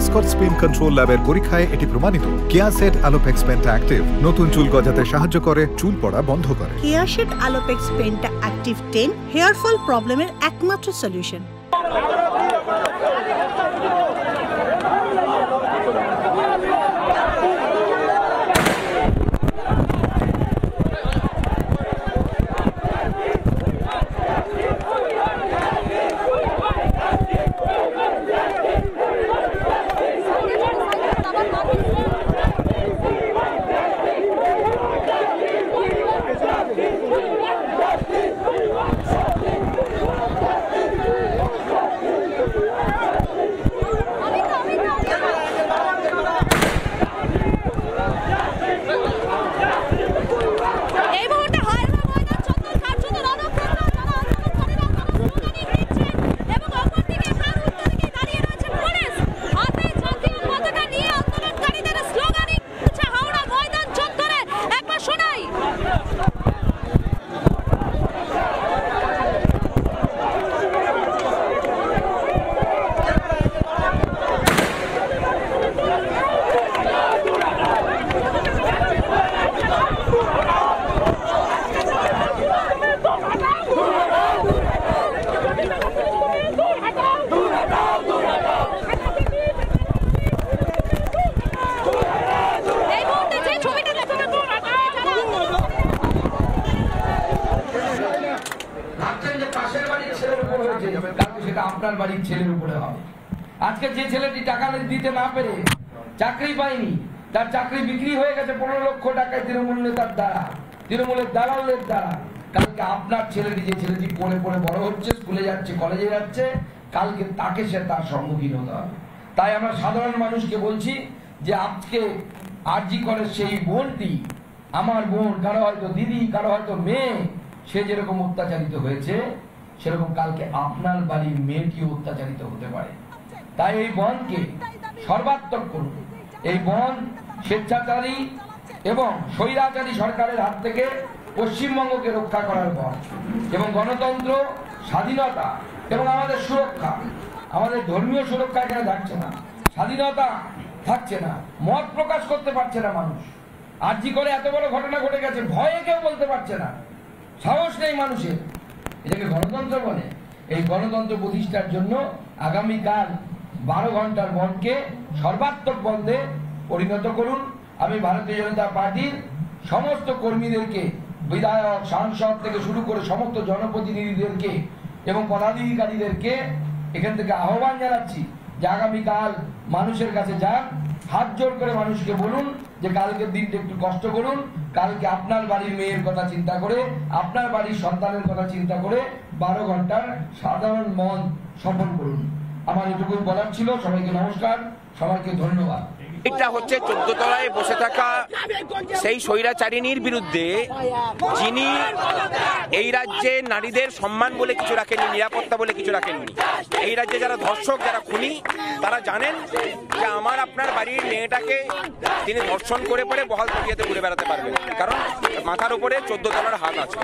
ভাস্কর spin control ল্যাবের পরীক্ষায় এটি প্রমাণিত। কেয়াসেট আলোপেক্স পেনটা অ্যাক্টিভ, নতুন চুল গজাতে সাহায্য করে, চুল পড়া বন্ধ করে। কেয়াসেট আলোপেক্স পেনটা অ্যাক্টিভ 10 হেয়ার ফল প্রবলেমের একমাত্র সলিউশন। আপনার বাড়ির ছেলের উপরে হবে। আজকে যে ছেলেটি টাকা দিতে না পেরে চাকরি পায়নি, তার চাকরি বিক্রি হয়ে গেছে 15 লক্ষ টাকায় তৃণমূল নেতার দ্বারা, তৃণমূলের দালালের দ্বারা। কালকে আপনার ছেলেটি, যে ছেলেটি পড়ে পড়ে বড় হচ্ছে, স্কুলে যাচ্ছে, কলেজে যাচ্ছে, কালকে তাকে সে তার সম্মুখীন হতে হবে। তাই আমরা সাধারণ মানুষকে বলছি যে আজকে আরজি করে সেই বোনটি, আমার বোন, কারো হয়তো দিদি, কারো হয়তো মেয়ে, সে যেরকম অত্যাচারিত হয়েছে সেরকম কালকে আপনার বাড়ির মেয়েটিও অত্যাচারিত হতে পারে। তাই এই বনকে সর্বাত্মক করুন। এই বন স্বেচ্ছাচারী এবং স্বৈরাচারী সরকারের হাত থেকে পশ্চিমবঙ্গকে রক্ষা করার বন, এবং গণতন্ত্র, স্বাধীনতা এবং আমাদের সুরক্ষা, আমাদের ধর্মীয় সুরক্ষা এখানে থাকছে না, স্বাধীনতা থাকছে না, মত প্রকাশ করতে পারছে না মানুষ। আরজি করে এত বড় ঘটনা ঘটে গেছে, ভয়ে কেউ বলতে পারছে না, সাহস নেই মানুষের। এটাকে গণতন্ত্র বলে? এই গণতন্ত্র প্রতিষ্ঠার জন্য আগামীকাল 12 ঘন্টার বনকে সর্বাত্মক বন্ধে পরিণত করুন। আমি ভারতীয় জনতা পার্টির সমস্ত কর্মীদেরকে, বিধায়ক, সাংসদ থেকে শুরু করে সমস্ত জনপ্রতিনিধিদেরকে এবং পদাধিকারীদেরকে এখান থেকে আহ্বান জানাচ্ছি যে আগামীকাল মানুষের কাছে যান, হাত জোর করে মানুষকে বলুন যে কালকের দিনটা একটু কষ্ট করুন, কালকে আপনার বাড়ির মেয়ের কথা চিন্তা করে, আপনার বাড়ির সন্তানের কথা চিন্তা করে 12 ঘন্টার সাধারণ মন সফল করুন। আমার এটুকুই বলার ছিল। সবাইকে নমস্কার, সবাইকে ধন্যবাদ। এটা হচ্ছে 14 তলায় বসে থাকা সেই স্বৈরাচারিণীর বিরুদ্ধে, যিনি এই রাজ্যে নারীদের সম্মান বলে কিছু রাখেননি, নিরাপত্তা বলে কিছু রাখেননি। এই রাজ্যে যারা ধর্ষক, যারা খুনি, তারা জানেন যে আমার আপনার বাড়ির মেয়েটাকে তিনি ধর্ষণ করে পরে বহাল তবিয়াতে ঘুরে বেড়াতে পারবেন, কারণ মাথার উপরে 14 তলার হাত আছে।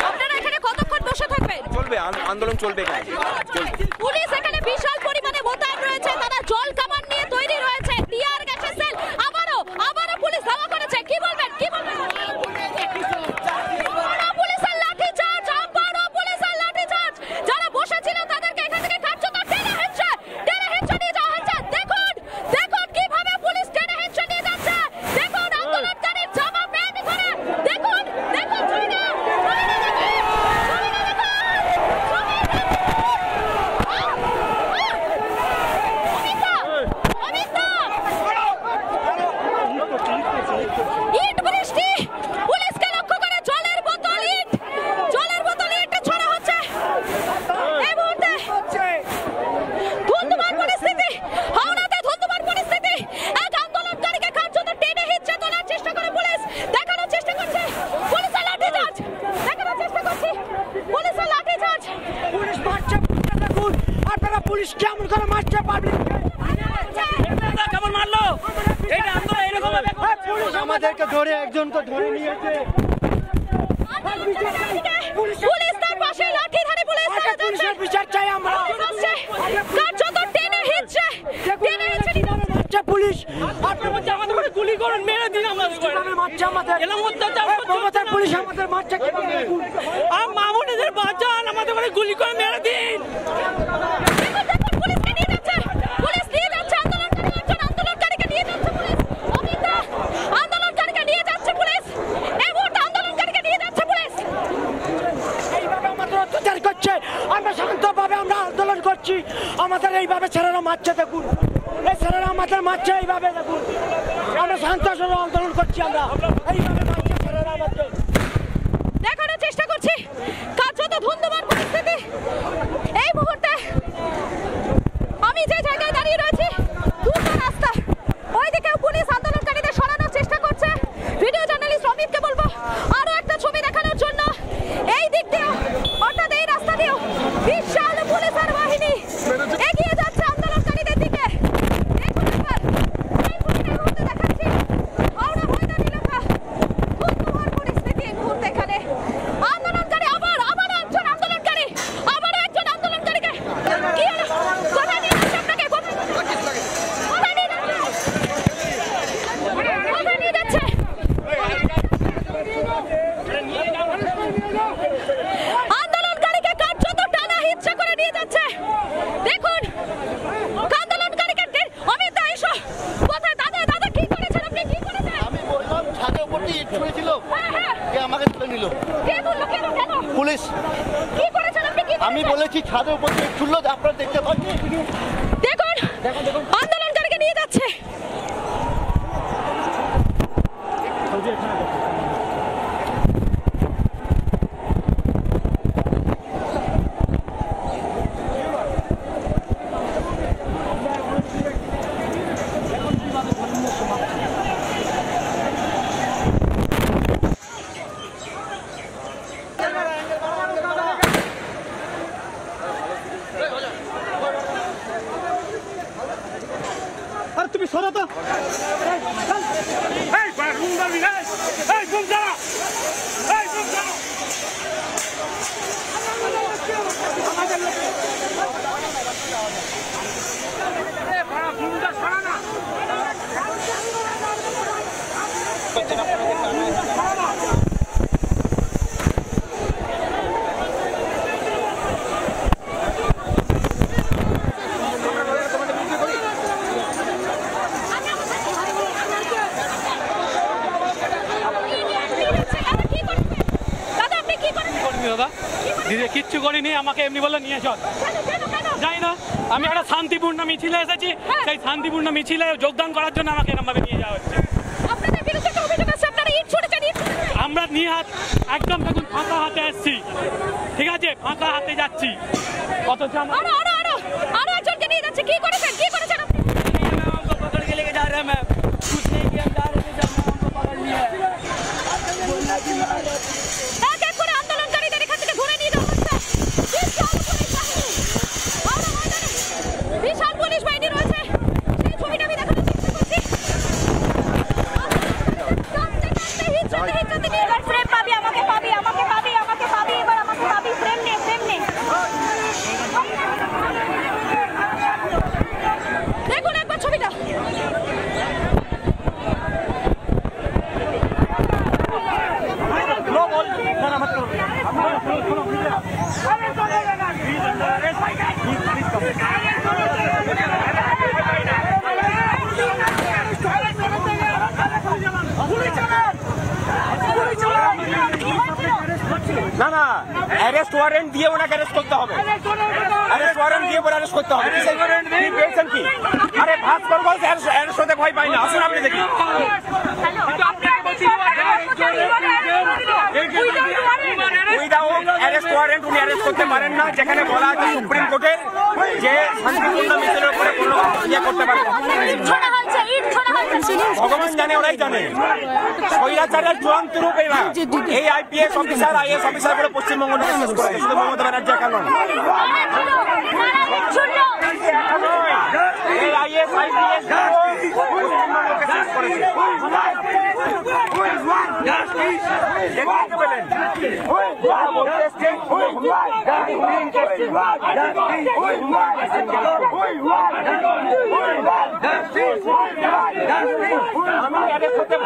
আপনারা এখানে কতক্ষণ বসে থাকবেন? চলবে, আন্দোলন চলবে। পুলিশ এখানে বিশাল পরিমাণে মোতায়েন রয়েছে, তারা জল কামান নিয়ে তৈরি রয়েছে, টিয়ার গ্যাসের সেল, আবারও পুলিশ ধাওয়া করেছে। কি বলবেন? পুলিশের লাঠি চার্জ, আবারও পুলিশের লাঠি চার্জ। যারা বসেছিল তাদেরকে এখান থেকে কার্যত টেনে হেঁচড়ে নিয়ে যাওয়া হচ্ছে। দেখুন কিভাবে পুলিশ টেনে হেঁচড়ে নিয়ে যাচ্ছে। দেখুন আন্দোলনকারীর জামা প্যান্ট ধরে, দেখুন ইট বৃষ্টি, পুলিশকে লক্ষ্য করে জলের বোতল ইট ছড়া হচ্ছে। এই মুহূর্তে ধুন্ধুমার পরিস্থিতি, হাওড়াতে ধুন্ধুমার পরিস্থিতি। এক আন্দোলনকারীকে কার্যত টেনে হিঁচড়ে তোলার চেষ্টা করে পুলিশ, দেখানোর চেষ্টা করছে পুলিশের লাঠি চার্জ, পুলিশের লাঠি চার্জ। পুলিশ মারছে, দেখুন আপনারা পুলিশ কেমন করে মারছে, পাবলিক কেমন মারলো। এটা আন্দোলন এরকম ভাবে পুলিশ আমাদেরকে ধরে, একজনকে ধরে নিয়েছে। পুলিশ তার পাশে লাঠি ধারে, পুলিশের বিচার চাই আমরা। কার্যত টেনে হিঁচড়ে মারছে পুলিশ, আমাদের করে গুলি করে মেরে দিন, আমাদের মারছে, আমাদের মমতার পুলিশ আমাদের মারছে, মামুনিদের বাঁচান, আমাদের করে গুলি করে মেরে দিন। আমরা শান্তভাবে আমরা আন্দোলন করছি, আমাদের এইভাবে ছেলেরা মারছে, দেখুন এই ছেলেরা আমাদের মারছে এইভাবে, দেখুন আমরা শান্ত আন্দোলন করছি, আমরা এইভাবে মারছে ছেলেরা আমাদের। দেখানোর চেষ্টা করছি কার্যত ধুন্ধুমার পরিস্থিতি এই মুহূর্তে। আমি যে জায়গায় দাঁড়িয়ে রয়েছি দুটো রাস্তা, ওইদিকেও পুলিশ আন্দোলনকারীদের সরানোর চেষ্টা করছে। ভিডিও জার্নালিস্ট অমিতকে বলবো আরো একটা ছবি দেখানোর জন্য। এই দিক দিয়েও অর্থাৎ এই রাস্তা দিয়েও বিশাল পুলিশের বাহিনী এগিয়ে যাচ্ছে আন্দোলনকারীদের দিকে। দেখুন একবার এই ছবিটা এই মুহূর্তে দেখাচ্ছি হাওড়া ময়দান এলাকা, ধুন্ধুমার পরিস্থিতি এই মুহূর্তে এখানে। আন্দোলনকারী আবার একজন আন্দোলনকারী, আবারও একজন আন্দোলনকারীকে কি হলো? কোথায় নিয়ে যাচ্ছে আপনাকে? কোথায় নিয়ে যাচ্ছে? কোথায় নিয়ে যাচ্ছে? আন্দোলনকারীকে কার্যত টানা হিচ্ছা করে নিয়ে যাচ্ছে। দেখুন আন্দোলনকারীকে অমিত দা এসো। কোথায় দাদা কি করেছেন আপনি? কি করেছেন? আমি বললাম ছাদের উপর দিয়ে ইট ছুঁড়েছিল, কে আমাকে তুলে নিল? কে তুললো? কেন? পুলিশ। কি করেছেন আপনি? কি আমি বলেছি ছাদের উপর দিয়ে ইট ছুড়লো, আপনারা দেখতে পাচ্ছেন। দেখুন আন্দোলনকারীকে নিয়ে যাচ্ছে। তুমি সরো তো, কিচ্ছু করিনি, আমাকে এমনি বলে নিয়ে চল। যাই না, আমি একটা শান্তিপূর্ণ মিছিলে এসেছি, সেই শান্তিপূর্ণ মিছিলে যোগদান করার জন্য আমাকে এরকম ভাবে নিয়ে যাওয়া হচ্ছে। আমরা নিয়ে হাত একদম দেখুন ফাঁকা হাতে এসছি, ঠিক আছে, ফাঁকা হাতে যাচ্ছি, অথচ আরো একজনকে নিয়ে যাচ্ছে। কি করেছেন? কি করেছেন আপনি? हमको पकड़ के लेके जा रहे हैं, मैं कुछ नहीं किया, जा रहे थे जब हमको पकड़ लिया। এক এক করে আন্দোলনকারীদের এখান থেকে ধরে নিয়ে যাওয়া হচ্ছে। বিশাল পুলিশ বাহিনী রয়েছে, সেই ছবিটা আমি দেখানোর চেষ্টা করছি। এবার ফ্রেম পাবি, আমাকে পাবি, আমাকে পাবি, আমাকে পাবি, এবার আমাকে পাবি, ফ্রেম নে, ফ্রেম নে। দেখুন একবার ছবিটা। না না, অ্যারেস্ট ওয়ারেন্ট দিয়ে ওনাকে অ্যারেস্ট করতে হবে, অ্যারেস্ট ওয়ারেন্ট দিয়ে ওনাকে অ্যারেস্ট করতে হবে। কি পেয়েছেন কি? আরে ভাস্কর ঘোষ অ্যারেস্ট হতে ভয় পাই না, আসুন আপনি দেখি। উইদাউট অ্যারেস্ট ওয়ারেন্ট উনি অ্যারেস্ট করতে পারেন না, যেখানে বলা আছে সুপ্রিম কোর্টের যে শান্তিপূর্ণ মিছিলের উপরে কোনো ইয়ে করতে পারে। ভগবান জানে, ওরাই জানে। স্বৈরাচারের চূড়ান্ত রূপ এরা। এই আইপিএস অফিসার, আইএস অফিসার করে পশ্চিমবঙ্গ শেষ করেছে, শুধু মমতা ব্যানার্জি একা নয়। এই আইএস আইপিএস পশ্চিমবঙ্গকে শেষ করেছে।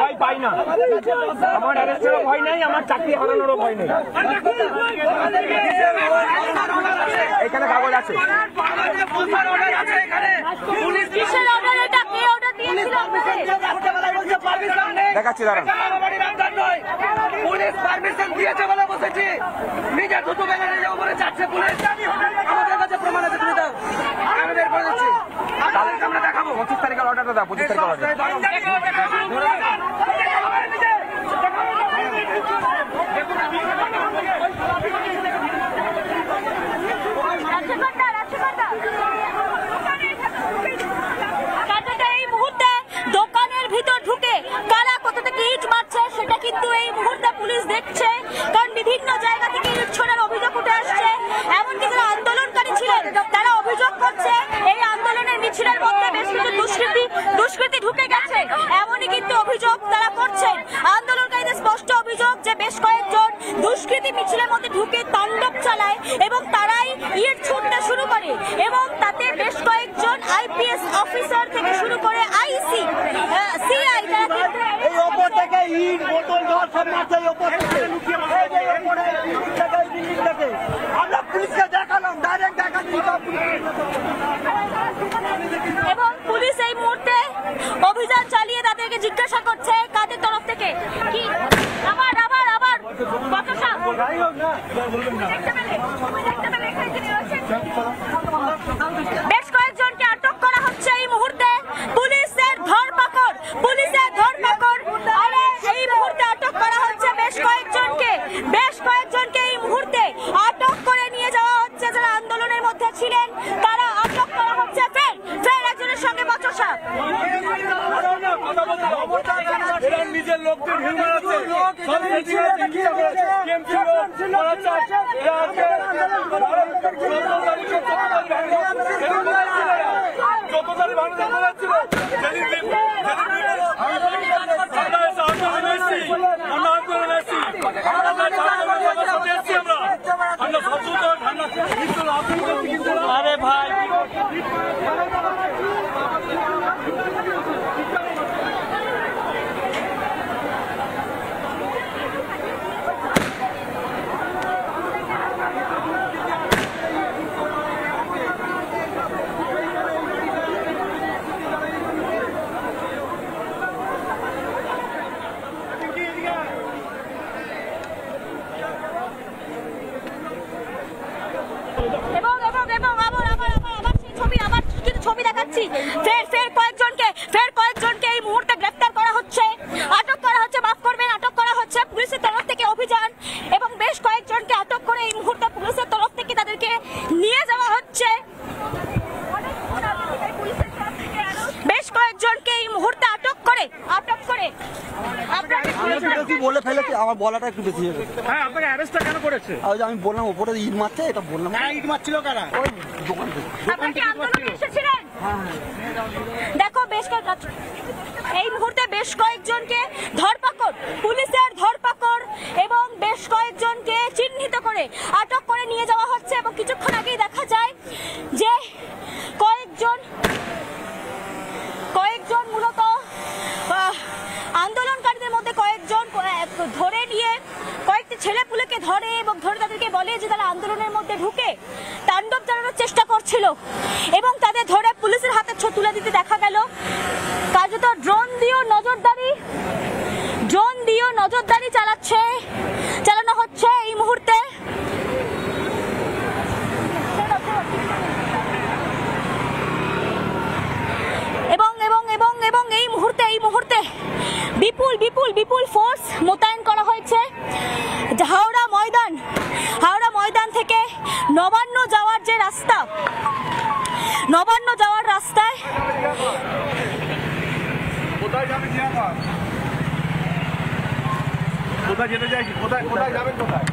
ভয় পাই না, আমার অ্যারেস্টেরও ভয় নেই, আমার চাকরি হারানোরও ভয় নেই। এখানে কাগজ আছে, দেখাচ্ছি দাঁড়ান। পুলিশ পারমিশন দিয়েছে বলে বসেছি, নিজে দুটো ব্যাগে নিয়ে যাবো বলে যাচ্ছে পুলিশ। আমাদের কাছে প্রমাণ আছে, তুমি দাও, আমি বের করে দিচ্ছি। আমরা দেখাবো 25 তারিখের অর্ডারটা দাও, 25 তারিখের অর্ডার। এই মুহূর্তে দোকানের ভিতর ঢুকে কারা কোথা থেকে ইট মারছে সেটা কিন্তু এই মুহূর্তে পুলিশ দেখছে, কারণ বিভিন্ন জায়গা থেকে ইট ছোড়ার অভিযোগ উঠে আসছে। এমনকি যারা আন্দোলনকারী ছিলেন তারা অভিযোগ করছে এই আন্দোলনের মিছিলের মধ্যে বেশ কিছু দুষ্কৃতী ঢুকে গেছে, এমনই কিন্তু অভিযোগ তারা করছেন। আন্দোলনকারীদের স্পষ্ট অভিযোগ যে বেশ কয়েকজন দুষ্কৃতী মিছিলের মধ্যে ঢুকে তাণ্ডব চালায় এবং তারাই ইট ছুটতে শুরু করে, এবং তাতে বেশ কয়েকজন আইপিএস অফিসার থেকে শুরু করে আইসি সিআই এই ওপর থেকে ইট বোতল জল সব মারছে, ওপর থেকে আমরা পুলিশকে দেখালাম, ডাইরেক্ট দেখাচ্ছি। এবং পুলিশ এই মুহূর্তে অভিযান চালিয়ে তাদেরকে জিজ্ঞাসা করছে কাদের তরফ থেকে কি। আবার বেশ কয়েকজনকে আটক করা হচ্ছে এই মুহূর্তে, পুলিশের ধরপাকড় এই মুহূর্তে আটক করা হচ্ছে বেশ কয়েকজনকে এই মুহূর্তে আটক করে নিয়ে যাওয়া হচ্ছে। যারা আন্দোলনের মধ্যে ছিলেন তারা আটক করা হচ্ছে। ফের একজনের সঙ্গে বচসা, নিজের লোকদের আরে ভাই ছবি দেখাচ্ছি। ফের কয়েকজনকে এই মুহূর্তে গ্রেফতার করা হচ্ছে, আটক করা হচ্ছে, মাফ করবেন, আটক করা হচ্ছে পুলিশের তরফ থেকে অভিযান, এবং বেশ কয়েকজনকে আটক করে এই মুহূর্তে পুলিশের তরফ থেকে তাদেরকে নিয়ে যাওয়া হচ্ছে। বেশ কয়েকজনকে এই মুহূর্তে আটক করে বলে ফেলেছি, আমার বলাটা একটু বেশি হয়ে গেছে। হ্যাঁ, আপনাকে অ্যারেস্টটা কেন করেছে? আমি বললাম ওপরে ইট মারছে, এটা বললাম। ইট মারছিল কারা? ওই দোকান থেকে। দেখো এই মুহূর্তে বেশ কয়েকজনকে ধরপাকড়, পুলিশের ধরপাকড়, এবং বেশ কয়েকজনকে চিহ্নিত করে আটক করে নিয়ে যাওয়া হচ্ছে। এবং কিছুক্ষণ আগেই দেখা যায় যে কয়েকজন মূলত আন্দোলনকারীদের মধ্যে কয়েকজন ধরে নিয়ে কয়েকটি ছেলেপুলেকে ধরে এবং ধরে তাদেরকে বলে যে তারা আন্দোলনের মধ্যে ঢুকে তাণ্ডব চালানোর চেষ্টা করছিল, এবং তাদের ধরে পুলিশের হাতে তুলে দিতে দেখা গেল। কার্যত ড্রোন দিয়েও নজরদারি চালানো হচ্ছে এই মুহূর্তে। এবং এই মুহূর্তে বিপুল ফোর্স মোতায়েন করা হয়েছে। হাওড়া ময়দান থেকে নবান্ন যাওয়ার রাস্তায় কোথায় যেতে চাইছি, কোথায় যাবেন, কোথায়?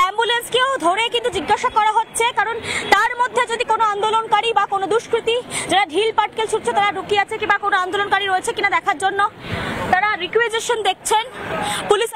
অ্যাম্বুলেন্সকেও ধরে কিন্তু জিজ্ঞাসা করা হচ্ছে, কারণ তার মধ্যে যদি কোনো আন্দোলনকারী বা কোনো দুষ্কৃতী যারা ঢিল পাটকেল ছুটছে তারা ঢুকিয়ে আছে কিংবা কোনো আন্দোলনকারী রয়েছে কিনা দেখার জন্য তারা রিকুইজিশন দেখছেন। পুলিশ